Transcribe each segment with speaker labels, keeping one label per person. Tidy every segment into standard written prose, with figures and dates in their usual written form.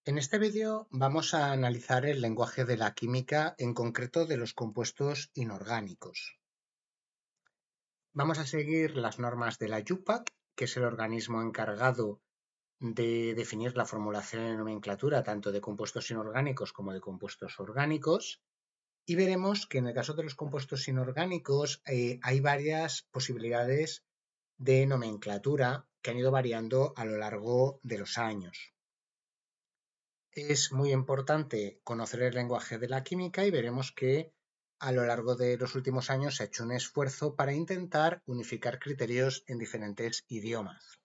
Speaker 1: En este vídeo vamos a analizar el lenguaje de la química, en concreto de los compuestos inorgánicos. Vamos a seguir las normas de la IUPAC, que es el organismo encargado de definir la formulación y nomenclatura tanto de compuestos inorgánicos como de compuestos orgánicos, y veremos que en el caso de los compuestos inorgánicos hay varias posibilidades de nomenclatura que han ido variando a lo largo de los años. Es muy importante conocer el lenguaje de la química y veremos que a lo largo de los últimos años se ha hecho un esfuerzo para intentar unificar criterios en diferentes idiomas.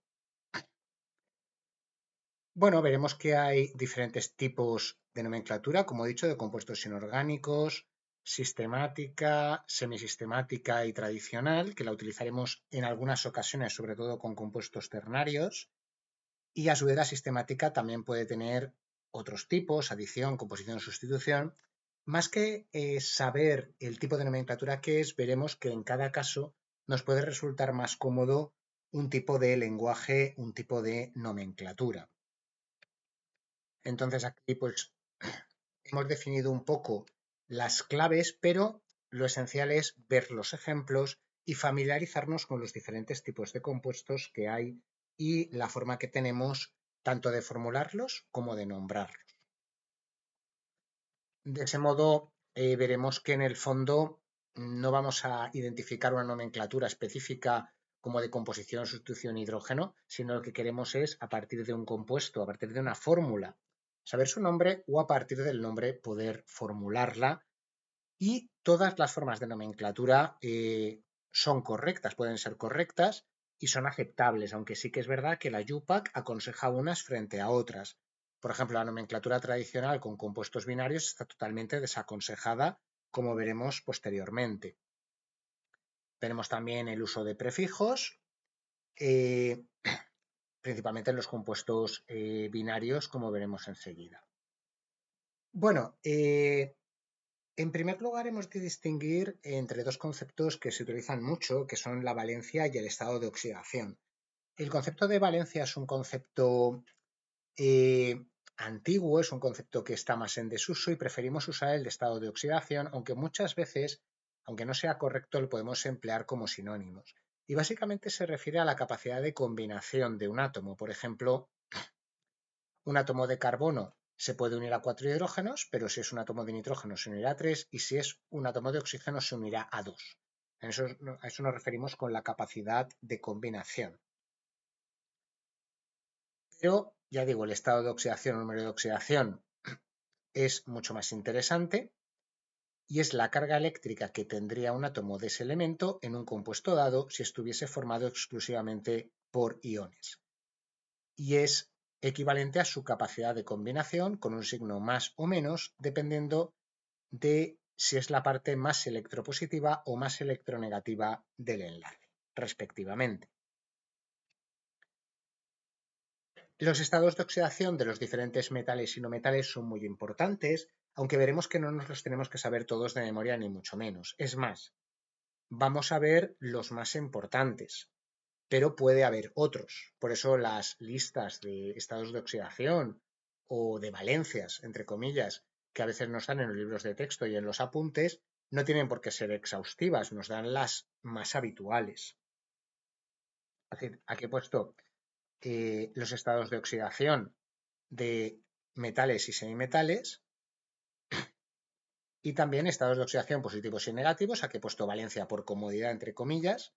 Speaker 1: Bueno, veremos que hay diferentes tipos de nomenclatura, como he dicho, de compuestos inorgánicos, sistemática, semisistemática y tradicional, que la utilizaremos en algunas ocasiones, sobre todo con compuestos ternarios. Y a su vez la sistemática también puede tener otros tipos, adición, composición, sustitución. Más que saber el tipo de nomenclatura que es, veremos que en cada caso nos puede resultar más cómodo un tipo de lenguaje, un tipo de nomenclatura. Entonces aquí pues hemos definido un poco las claves, pero lo esencial es ver los ejemplos y familiarizarnos con los diferentes tipos de compuestos que hay y la forma que tenemos tanto de formularlos como de nombrarlos. De ese modo, veremos que en el fondo no vamos a identificar una nomenclatura específica como de composición, sustitución, hidrógeno, sino lo que queremos es, a partir de un compuesto, a partir de una fórmula, saber su nombre o a partir del nombre poder formularla, y todas las formas de nomenclatura son correctas, pueden ser correctas y son aceptables, aunque sí que es verdad que la IUPAC aconseja unas frente a otras. Por ejemplo, la nomenclatura tradicional con compuestos binarios está totalmente desaconsejada, como veremos posteriormente. Tenemos también el uso de prefijos, eh, principalmente en los compuestos binarios, como veremos enseguida. Bueno, en primer lugar, hemos de distinguir entre dos conceptos que se utilizan mucho, que son la valencia y el estado de oxidación. El concepto de valencia es un concepto antiguo, es un concepto que está más en desuso y preferimos usar el de estado de oxidación, aunque muchas veces, aunque no sea correcto, lo podemos emplear como sinónimos. Y básicamente se refiere a la capacidad de combinación de un átomo. Por ejemplo, un átomo de carbono se puede unir a 4 hidrógenos, pero si es un átomo de nitrógeno se unirá a 3 y si es un átomo de oxígeno se unirá a 2. A eso nos referimos con la capacidad de combinación. Pero, ya digo, el estado de oxidación o número de oxidación es mucho más interesante y es la carga eléctrica que tendría un átomo de ese elemento en un compuesto dado si estuviese formado exclusivamente por iones. Y es equivalente a su capacidad de combinación con un signo más o menos dependiendo de si es la parte más electropositiva o más electronegativa del enlace, respectivamente. Los estados de oxidación de los diferentes metales y no metales son muy importantes, aunque veremos que no nos los tenemos que saber todos de memoria ni mucho menos. Es más, vamos a ver los más importantes, pero puede haber otros. Por eso las listas de estados de oxidación o de valencias, entre comillas, que a veces nos dan en los libros de texto y en los apuntes, no tienen por qué ser exhaustivas, nos dan las más habituales. Aquí he puesto los estados de oxidación de metales y semimetales y también estados de oxidación positivos y negativos, aquí he puesto valencia por comodidad, entre comillas,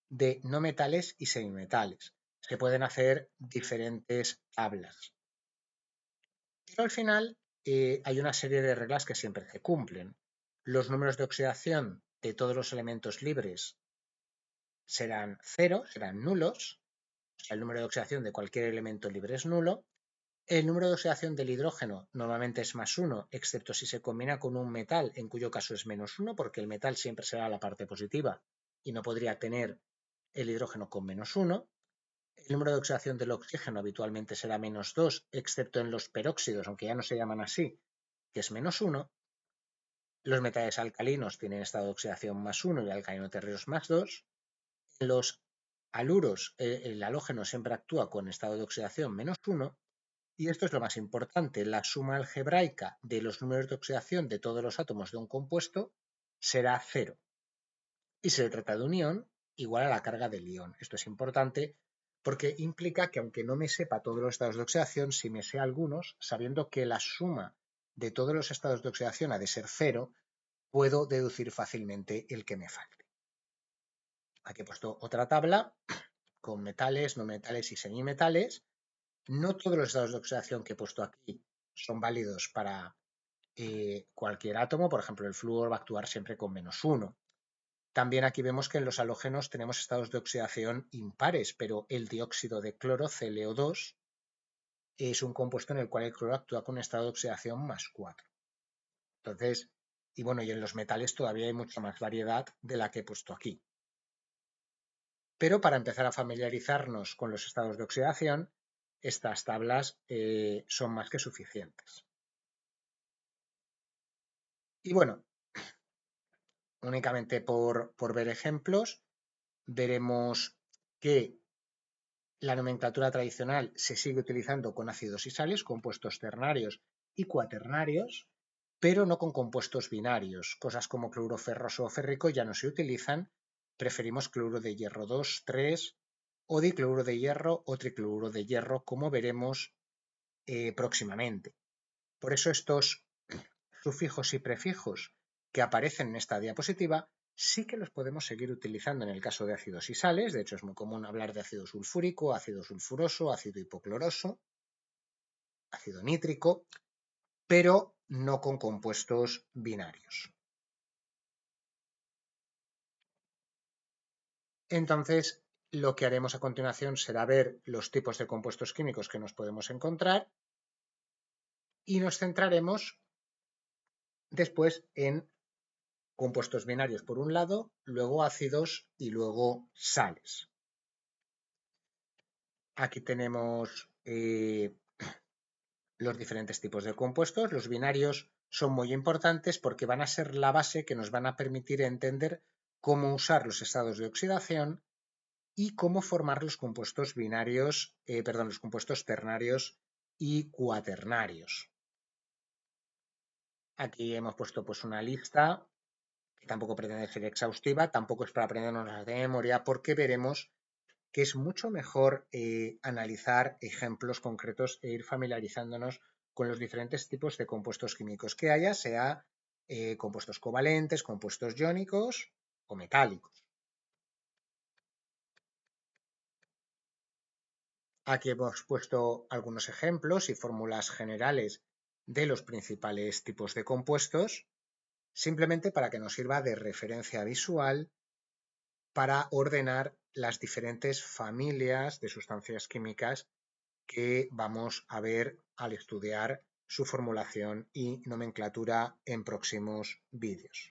Speaker 1: de no metales y semimetales. Se pueden hacer diferentes tablas. Pero al final hay una serie de reglas que siempre se cumplen. Los números de oxidación de todos los elementos libres serán cero, serán nulos. O sea, el número de oxidación de cualquier elemento libre es nulo. El número de oxidación del hidrógeno normalmente es más 1, excepto si se combina con un metal, en cuyo caso es menos 1, porque el metal siempre será la parte positiva y no podría tener el hidrógeno con menos 1. El número de oxidación del oxígeno habitualmente será menos 2, excepto en los peróxidos, aunque ya no se llaman así, que es menos 1. Los metales alcalinos tienen estado de oxidación más 1 y alcalino terreros más 2. En los haluros, el halógeno siempre actúa con estado de oxidación menos 1. Y esto es lo más importante, la suma algebraica de los números de oxidación de todos los átomos de un compuesto será 0. Y si se trata de un ion, igual a la carga del ion. Esto es importante porque implica que aunque no me sepa todos los estados de oxidación, si me sé algunos, sabiendo que la suma de todos los estados de oxidación ha de ser 0, puedo deducir fácilmente el que me falte. Aquí he puesto otra tabla con metales, no metales y semimetales. No todos los estados de oxidación que he puesto aquí son válidos para cualquier átomo. Por ejemplo, el flúor va a actuar siempre con -1. También aquí vemos que en los halógenos tenemos estados de oxidación impares, pero el dióxido de cloro, ClO2, es un compuesto en el cual el cloro actúa con un estado de oxidación +4. Entonces, y bueno, y en los metales todavía hay mucha más variedad de la que he puesto aquí. Pero para empezar a familiarizarnos con los estados de oxidación, estas tablas son más que suficientes. Y bueno, únicamente por ver ejemplos, veremos que la nomenclatura tradicional se sigue utilizando con ácidos y sales, compuestos ternarios y cuaternarios, pero no con compuestos binarios. Cosas como cloruro ferroso o férrico ya no se utilizan. Preferimos cloruro de hierro 2, 3 o dicloruro de hierro o tricloruro de hierro, como veremos próximamente. Por eso estos sufijos y prefijos que aparecen en esta diapositiva sí que los podemos seguir utilizando en el caso de ácidos y sales. De hecho, es muy común hablar de ácido sulfúrico, ácido sulfuroso, ácido hipocloroso, ácido nítrico, pero no con compuestos binarios. Entonces, lo que haremos a continuación será ver los tipos de compuestos químicos que nos podemos encontrar y nos centraremos después en compuestos binarios por un lado, luego ácidos y luego sales. Aquí tenemos los diferentes tipos de compuestos. Los binarios son muy importantes porque van a ser la base que nos van a permitir entender cómo usar los estados de oxidación y cómo formar los compuestos binarios, los compuestos ternarios y cuaternarios. Aquí hemos puesto pues una lista que tampoco pretende ser exhaustiva, tampoco es para aprendernos de memoria, porque veremos que es mucho mejor analizar ejemplos concretos e ir familiarizándonos con los diferentes tipos de compuestos químicos que haya, sea compuestos covalentes, compuestos iónicos o metálicos. Aquí hemos puesto algunos ejemplos y fórmulas generales de los principales tipos de compuestos, simplemente para que nos sirva de referencia visual para ordenar las diferentes familias de sustancias químicas que vamos a ver al estudiar su formulación y nomenclatura en próximos vídeos.